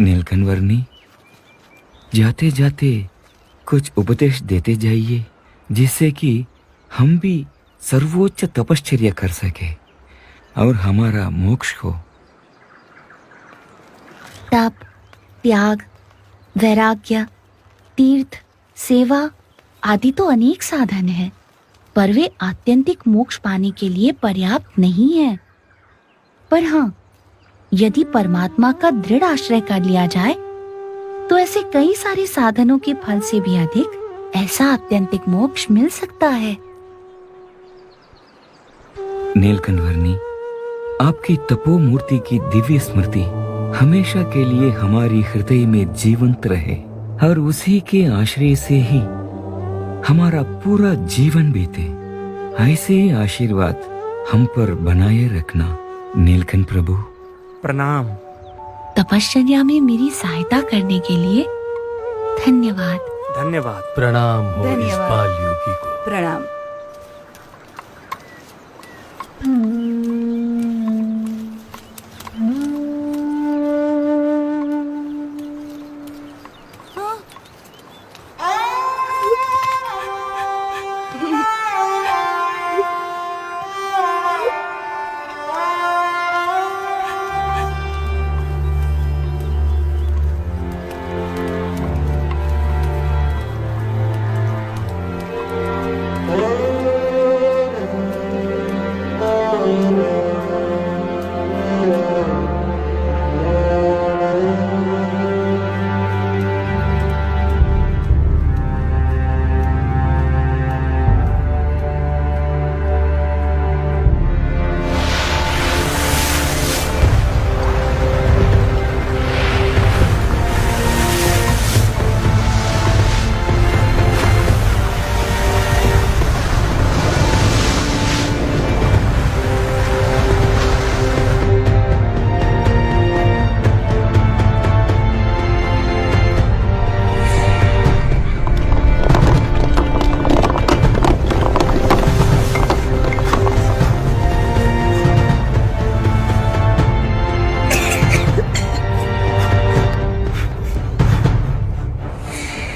नीलकंठवर्णी, जाते जाते कुछ उपदेश देते जाइए, जिससे कि हम भी सर्वोच्च तपश्चर्या कर सके और हमारा मोक्ष हो। तप, त्याग, वैराग्य, तीर्थ, सेवा आदि तो अनेक साधन हैं, पर वे आत्यंतिक मोक्ष पाने के लिए पर्याप्त नहीं है। पर हाँ, यदि परमात्मा का दृढ़ आश्रय कर लिया जाए तो ऐसे कई सारे साधनों के फल से भी अधिक ऐसा आत्यंतिक मोक्ष मिल सकता है। नीलकंठवर्णी, आपकी तपो मूर्ति की दिव्य स्मृति हमेशा के लिए हमारी हृदय में जीवंत रहे और उसी के आश्रय से ही हमारा पूरा जीवन बीते। ऐसे आशीर्वाद हम पर बनाए रखना नीलकंठ प्रभु। प्रणाम। तपश्चर्या में मेरी सहायता करने के लिए धन्यवाद। धन्यवाद। प्रणाम हो इस धन्यवाद। बाल योगी को। प्रणाम।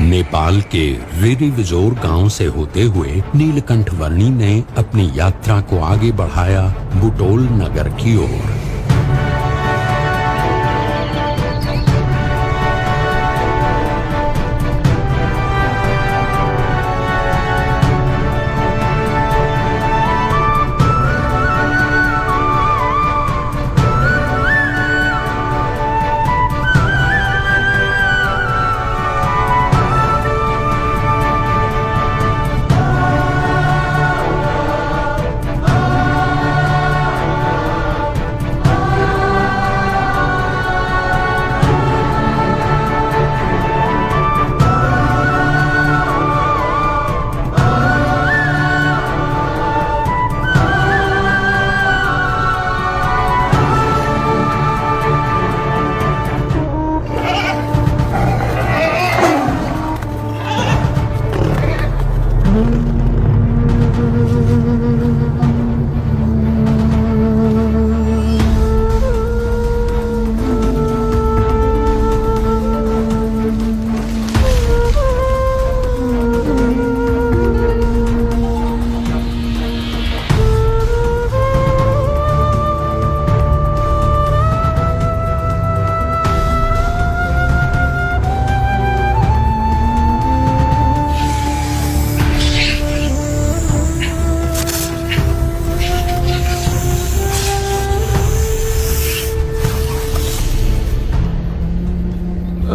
नेपाल के रिरिविजोर गांव से होते हुए नीलकंठवर्णी ने अपनी यात्रा को आगे बढ़ाया बुटोल नगर की ओर।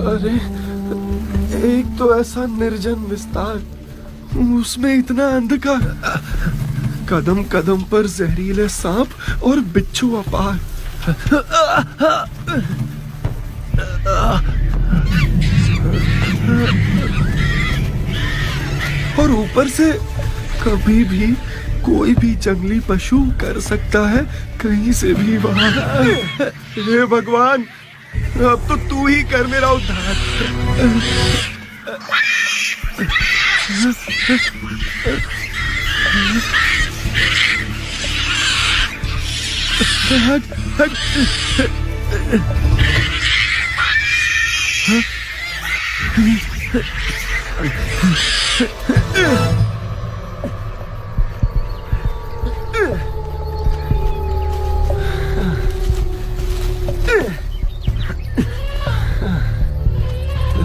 अरे, एक तो ऐसा निर्जन विस्तार, उसमें इतना अंधकार, कदम कदम पर जहरीले सांप और बिच्छू अपार। और ऊपर से कभी भी कोई भी जंगली पशु कर सकता है कहीं से भी वहां। हे भगवान, अब तो तू ही कर मेरा उद्धार।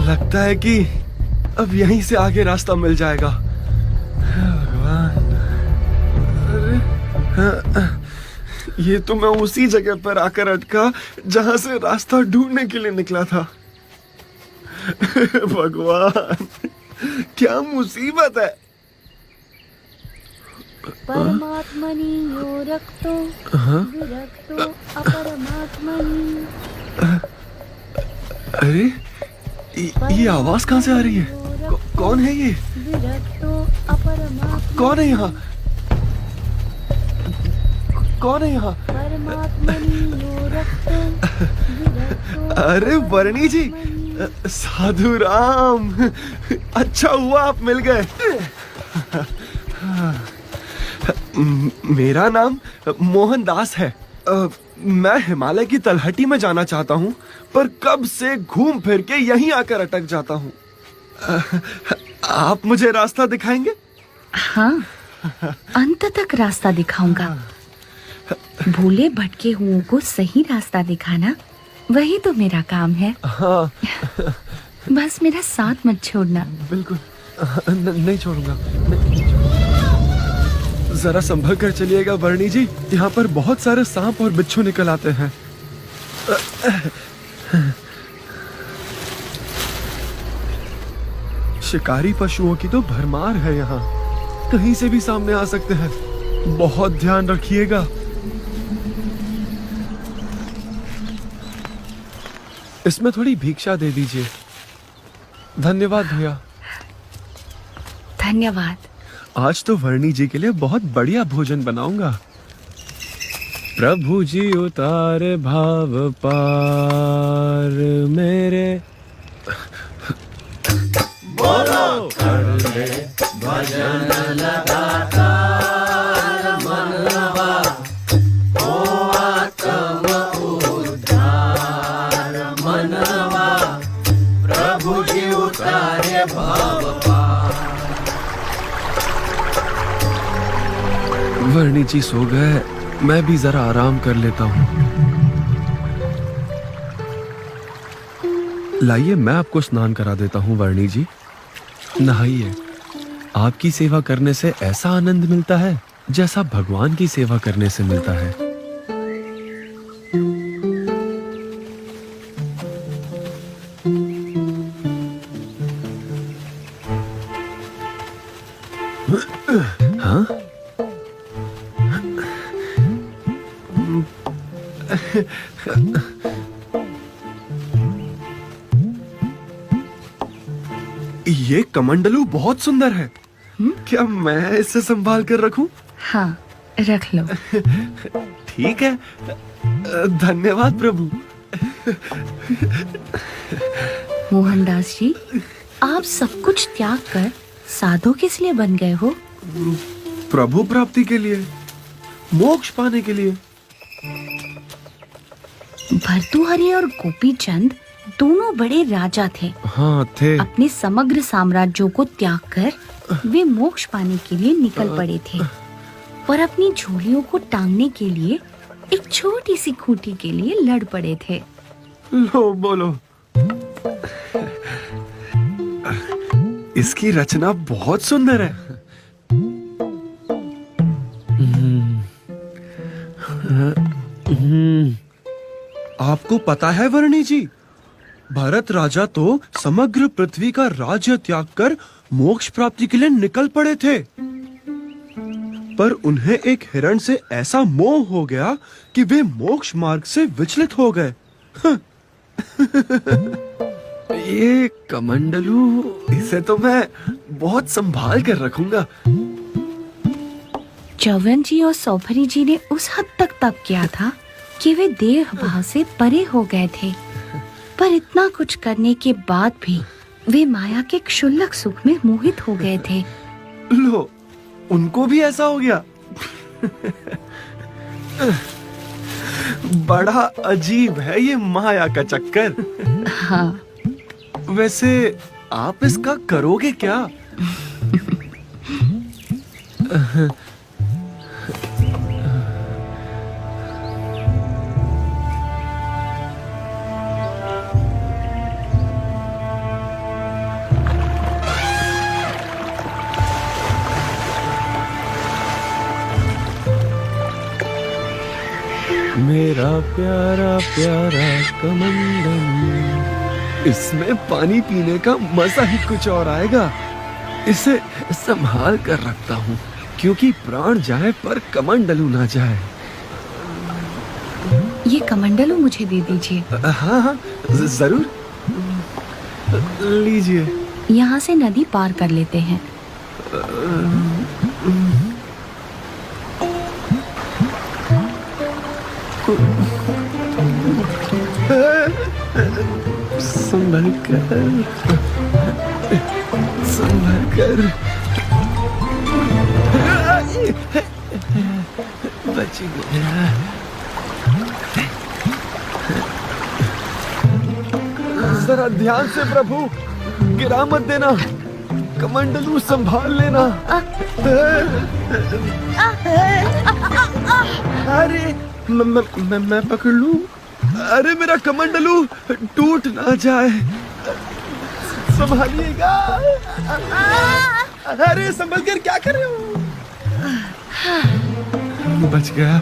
लगता है कि अब यहीं से आगे रास्ता मिल जाएगा। भगवान, अरे ये तो मैं उसी जगह पर आकर अटका जहां से रास्ता ढूंढने के लिए निकला था। भगवान, क्या मुसीबत है। परमात्मनि यो रक्तो विरक्तो अपरमात्मनि। अरे ये आवाज कहाँ से आ रही है? कौन है ये? विरक्तो अपरमात्मनि। कौन है यहाँ? कौन है यहाँ? परमात्मनि यो रक्तो विरक्तो। अरे वर्णी जी, साधु राम, अच्छा हुआ आप मिल गए। मेरा नाम मोहन दास है। मैं हिमालय की तलहटी में जाना चाहता हूँ, पर कब से घूम फिर के यहीं आकर अटक जाता हूँ। आप मुझे रास्ता दिखाएंगे? हाँ, अंत तक रास्ता दिखाऊंगा। भूले भटके हुओं को सही रास्ता दिखाना, वही तो मेरा काम है। हाँ, बस मेरा साथ मत छोड़ना। बिल्कुल नहीं छोड़ूंगा। जरा संभल कर चलिएगा वर्णी जी, यहाँ पर बहुत सारे सांप और बिच्छू निकल आते हैं। शिकारी पशुओं की तो भरमार है यहाँ, कहीं से भी सामने आ सकते हैं। बहुत ध्यान रखिएगा। इसमें थोड़ी भिक्षा दे दीजिए। धन्यवाद भैया। धन्यवाद। आज तो वर्णी जी के लिए बहुत बढ़िया भोजन बनाऊंगा। प्रभु जी उतारे भाव पार मेरे। बोलो कर ले भजन लगातार मनवा, ओ आत्म उद्धार मनवा, प्रभु जी उतारे भाव पार। वर्णी जी सो गए, मैं भी जरा आराम कर लेता हूँ। लाइए मैं आपको स्नान करा देता हूँ वर्णी जी। नहाइए। आपकी सेवा करने से ऐसा आनंद मिलता है जैसा भगवान की सेवा करने से मिलता है। हाँ? ये कमंडलू बहुत सुंदर है। क्या मैं इसे संभाल कर रखूं? हाँ, रख लो। ठीक है, धन्यवाद प्रभु। मोहनदास जी, आप सब कुछ त्याग कर साधु किस लिए बन गए हो? प्रभु प्राप्ति के लिए, मोक्ष पाने के लिए। भर्तृहरि और गोपीचंद दोनों बड़े राजा थे। हाँ थे। अपने समग्र साम्राज्यों को त्याग कर वे मोक्ष पाने के लिए निकल पड़े थे, पर अपनी झोलियों को टांगने के लिए एक छोटी सी खूंटी के लिए लड़ पड़े थे। लो बोलो। इसकी रचना बहुत सुंदर है। आपको पता है वर्णी जी, भरत राजा तो समग्र पृथ्वी का राज्य त्याग कर मोक्ष प्राप्ति के लिए निकल पड़े थे, पर उन्हें एक हिरण से ऐसा मोह हो गया कि वे मोक्ष मार्ग से विचलित हो गए। ये कमंडलू, इसे तो मैं बहुत संभाल कर रखूंगा। चौवन जी और सौभरी जी ने उस हद तक तप किया था कि वे देह भाव से परे हो गए थे, पर इतना कुछ करने के बाद भी वे माया के क्षुल्लक सुख में मोहित हो गए थे। लो, उनको भी ऐसा हो गया। बड़ा अजीब है ये माया का चक्कर। हाँ। वैसे आप इसका करोगे क्या? मेरा प्यारा प्यारा कमंडल, इसमें पानी पीने का मजा ही कुछ और आएगा। इसे संभाल कर रखता हूँ, क्योंकि प्राण जाए पर कमंडलू ना जाए। ये कमंडलू मुझे दे दीजिए। हाँ हाँ जरूर, लीजिए। यहाँ से नदी पार कर लेते हैं। संभल कर, संभल कर, बच गया। जरा ध्यान से प्रभु, गिरा मत देना, कमंडलू संभाल लेना। अरे मैं पकड़ लूं? अरे मेरा कमंडलू टूट ना जाए, संभालिएगा। अरे संभल कर, क्या कर रहे हो? बच गया।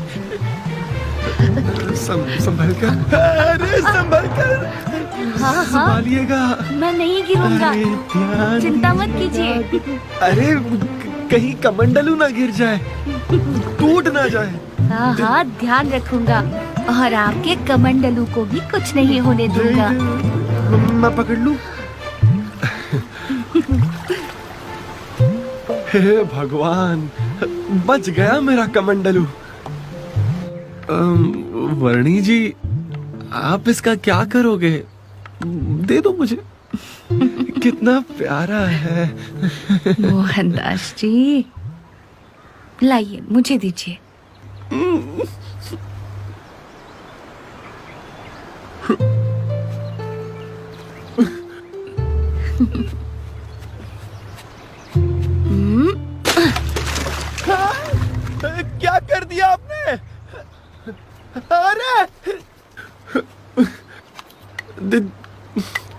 संभल कर, अरे संभल कर, हाँ, संभालिएगा। मैं नहीं गिरूंगा, अरे ध्यान चिंता मत कीजिए। अरे कहीं कमंडलू ना गिर जाए, टूट ना जाए। हाँ हाँ, ध्यान रखूंगा और आपके कमंडलू को भी कुछ नहीं होने दूंगा। मैं पकड़ लूं? हे भगवान, बच गया मेरा कमंडलू। वर्णी जी, आप इसका क्या करोगे? दे दो मुझे, कितना प्यारा है। मोहनदास जी, लाइए, मुझे दीजिए। क्या कर दिया आपने? अरे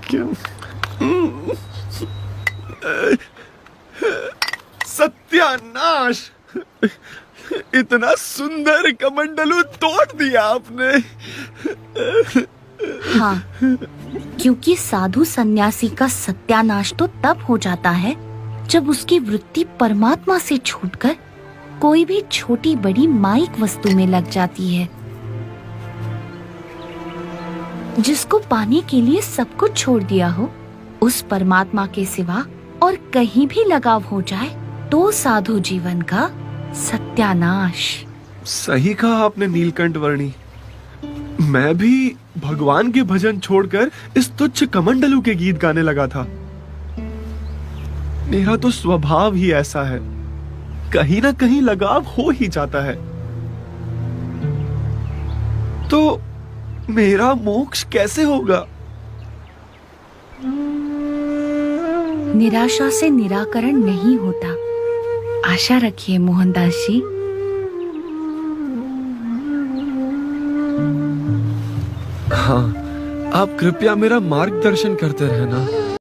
क्या? सत्यानाश! इतना सुंदर कमंडलू तोड़ दिया आपने। हाँ, क्योंकि साधु सन्यासी का सत्यानाश तो तब हो जाता है जब उसकी वृत्ति परमात्मा से छूटकर कोई भी छोटी बड़ी माइक वस्तु में लग जाती है। जिसको पाने के लिए सब कुछ छोड़ दिया हो, उस परमात्मा के सिवा और कहीं भी लगाव हो जाए तो साधु जीवन का सत्यानाश। सही कहा आपने नीलकंठ वर्णी। मैं भी भगवान के भजन छोड़कर इस तुच्छ कमंडलू के गीत गाने लगा था। मेरा तो स्वभाव ही ऐसा है, कहीं ना कहीं लगाव हो ही जाता है। तो मेरा मोक्ष कैसे होगा? निराशा से निराकरण नहीं होता, आशा रखिए मोहनदास जी। हाँ, आप कृपया मेरा मार्गदर्शन करते रहना।